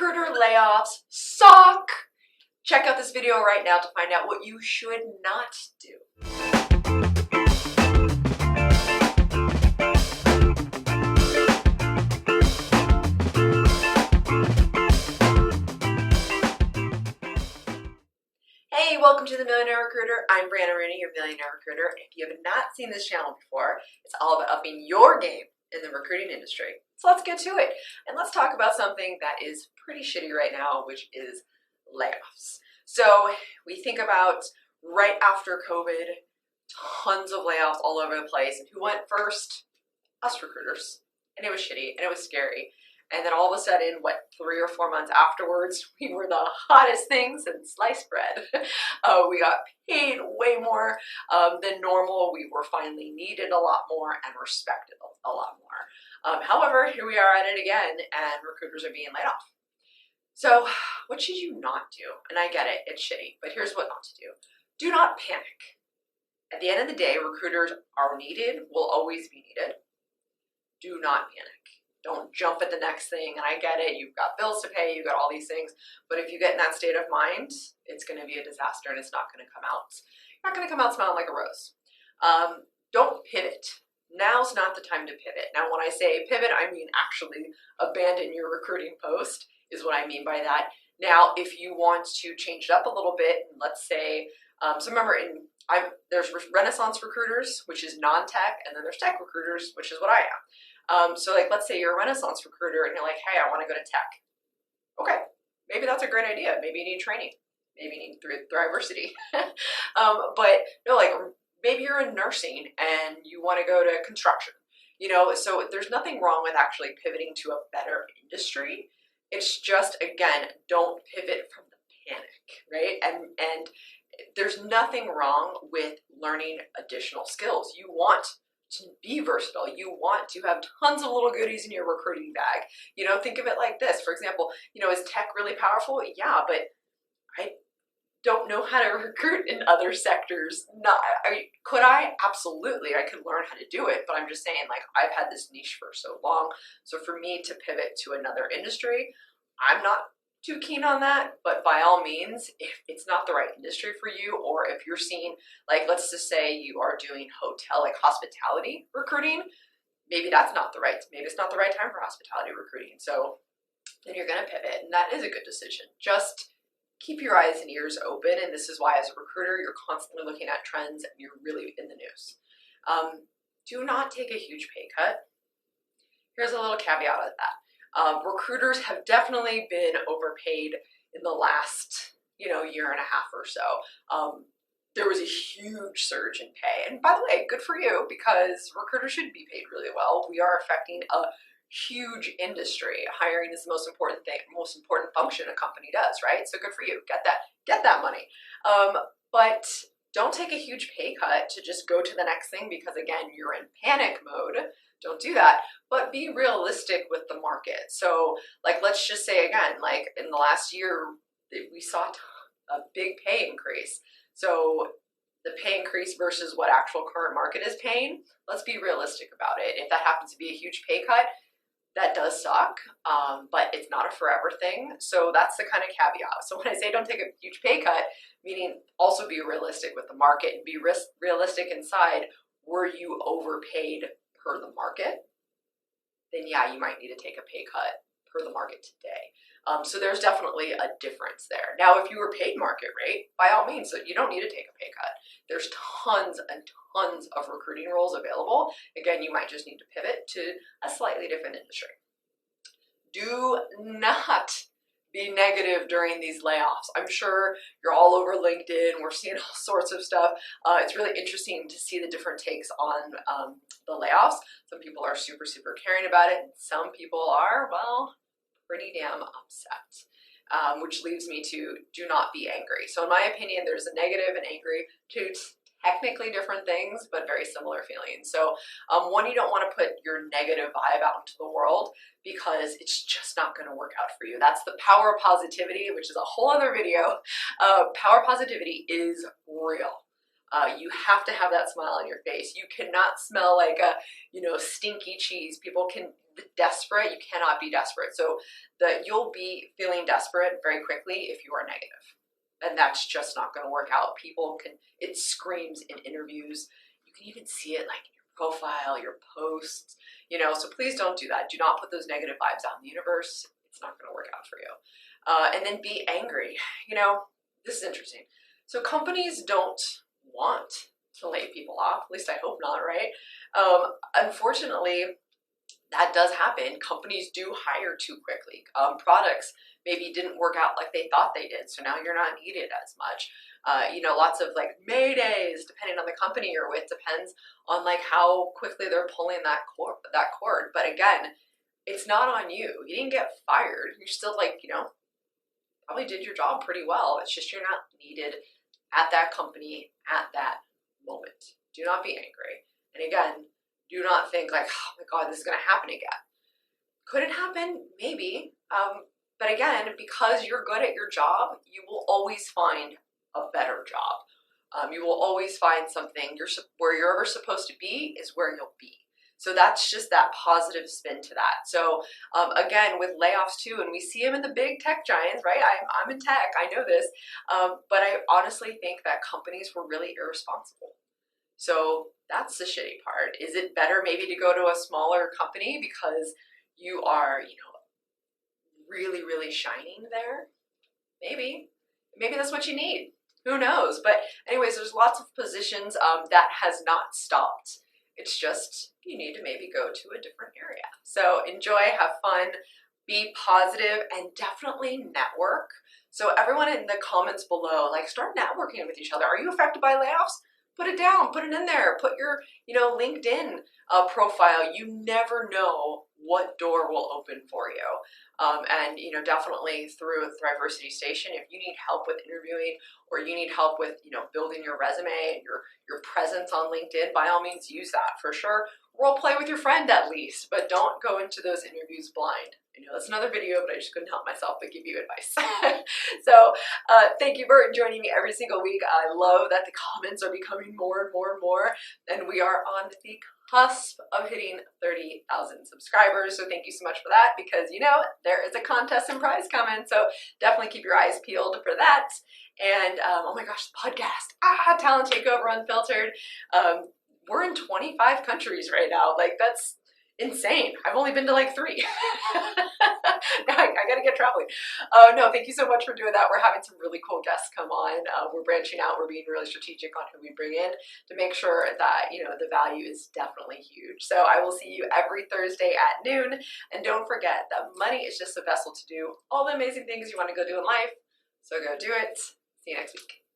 Recruiter layoffs suck! Check out this video right now to find out what you should not do. Hey, welcome to the Millionaire Recruiter. I'm Brianna Rooney, your Millionaire Recruiter. If you have not seen this channel before, it's all about upping your game in the recruiting industry. So let's get to it. And let's talk about something that is pretty shitty right now, which is layoffs. So we think about right after COVID, tons of layoffs all over the place. And who went first? Us recruiters. And it was shitty and it was scary. And then all of a sudden, 3 or 4 months afterwards, we were the hottest thing since sliced bread. We got paid way more than normal. We were finally needed a lot more and respected a lot more. However, here we are at it again, and recruiters are being laid off. So what should you not do? And I get it, it's shitty, but here's what not to do. Do not panic. At the end of the day, recruiters are needed, will always be needed. Do not panic. Don't jump at the next thing, and I get it, you've got bills to pay, you've got all these things, but if you get in that state of mind, it's going to be a disaster and it's not going to come out. You're not going to come out smelling like a rose. Don't pivot. Now's not the time to pivot. Now, when I say pivot, I mean actually abandon your recruiting post is what I mean by that. Now, if you want to change it up a little bit, let's say, so remember, there's Renaissance recruiters, which is non-tech, and then there's tech recruiters, which is what I am. So let's say you're a Renaissance recruiter and you're like, hey, I want to go to tech. Okay, maybe that's a great idea. Maybe you need training. Maybe you need Thriversity. But no, maybe you're in nursing and you want to go to construction. So there's nothing wrong with actually pivoting to a better industry. It's just, again, don't pivot from the panic, right? And there's nothing wrong with learning additional skills. You want to be versatile. You want to have tons of little goodies in your recruiting bag. Think of it like this. For example, is tech really powerful? Yeah, but I don't know how to recruit in other sectors. Could I? Absolutely. I could learn how to do it, but I'm just saying, I've had this niche for so long. So for me to pivot to another industry, I'm not too keen on that, but by all means, if it's not the right industry for you, or if you're seeing, let's just say you are doing hotel, hospitality recruiting, maybe it's not the right time for hospitality recruiting. So then you're going to pivot, and that is a good decision. Just keep your eyes and ears open, and this is why as a recruiter, you're constantly looking at trends and you're really in the news. Do not take a huge pay cut. Here's a little caveat of that. Recruiters have definitely been overpaid in the last, year and a half or so. There was a huge surge in pay. And by the way, good for you, because recruiters should be paid really well. We are affecting a huge industry. Hiring is the most important function a company does, right? So good for you. Get that money. But don't take a huge pay cut to just go to the next thing because, again, you're in panic mode. Don't do that, but be realistic with the market. So let's just say again, in the last year, we saw a big pay increase. So the pay increase versus what actual current market is paying, let's be realistic about it. If that happens to be a huge pay cut, that does suck, but it's not a forever thing. So that's the kind of caveat. So when I say don't take a huge pay cut, meaning also be realistic with the market and be realistic inside, were you overpaid per the market? Then yeah, you might need to take a pay cut per the market today. So there's definitely a difference there. Now, if you were paid market rate, by all means, so you don't need to take a pay cut. There's tons and tons of recruiting roles available. Again, you might just need to pivot to a slightly different industry. Do not be negative during these layoffs. I'm sure you're all over LinkedIn. We're seeing all sorts of stuff. It's really interesting to see the different takes on the layoffs. Some people are super, super caring about it. And some people are, pretty damn upset, which leads me to do not be angry. So in my opinion, there's a negative and angry, two technically different things, but very similar feelings. So one, you don't want to put your negative vibe out into the world because it's just not going to work out for you. That's the power of positivity, which is a whole other video. Power positivity is real. You have to have that smile on your face. You cannot smell like a, stinky cheese. People can desperate. You cannot be desperate. So you'll be feeling desperate very quickly if you are negative, and that's just not going to work out. It screams in interviews. You can even see it like in your profile, your posts. So please don't do that. Do not put those negative vibes out in the universe. It's not going to work out for you. And then be angry. This is interesting. So companies don't want to lay people off. At least I hope not, right? Unfortunately, that does happen. Companies do hire too quickly. Products maybe didn't work out like they thought they did, so now you're not needed as much. Lots of like maydays, depending on the company you're with, depends on like how quickly they're pulling that cord. But again, it's not on you. You didn't get fired. You're still probably did your job pretty well. It's just you're not needed at that company at that moment. Do not be angry. And again, do not think like, oh my God, this is going to happen again. Could it happen? Maybe. But again, because you're good at your job, you will always find a better job. You will always find something. Where you're ever supposed to be is where you'll be. So that's just that positive spin to that. So again, with layoffs too, and we see them in the big tech giants, right? I'm in tech, I know this, but I honestly think that companies were really irresponsible. So that's the shitty part. Is it better maybe to go to a smaller company because you are, really, really shining there? Maybe that's what you need. Who knows? But anyways, there's lots of positions that has not stopped. It's just you need to maybe go to a different area. So enjoy, have fun, be positive, and definitely network. So everyone in the comments below, like start networking with each other. Are you affected by layoffs? Put it down, put it in there. Put your, LinkedIn profile. You never know what door will open for you. And definitely through Thriversity Station, if you need help with interviewing or you need help with building your resume and your presence on LinkedIn, by all means use that for sure. Role play with your friend at least, but don't go into those interviews blind. I know that's another video, but I just couldn't help myself but give you advice. So thank you for joining me every single week. I love that the comments are becoming more and more and more, and we are on the cusp of hitting 30,000 subscribers. So thank you so much for that, because there is a contest and prize coming. So definitely keep your eyes peeled for that. And oh my gosh, the podcast, Talent Takeover Unfiltered. We're in 25 countries right now. Like, that's insane. I've only been to like 3. Now I gotta get traveling. No, thank you so much for doing that. We're having some really cool guests come on. We're branching out. We're being really strategic on who we bring in to make sure that, the value is definitely huge. So I will see you every Thursday at noon. And don't forget that money is just a vessel to do all the amazing things you want to go do in life. So go do it. See you next week.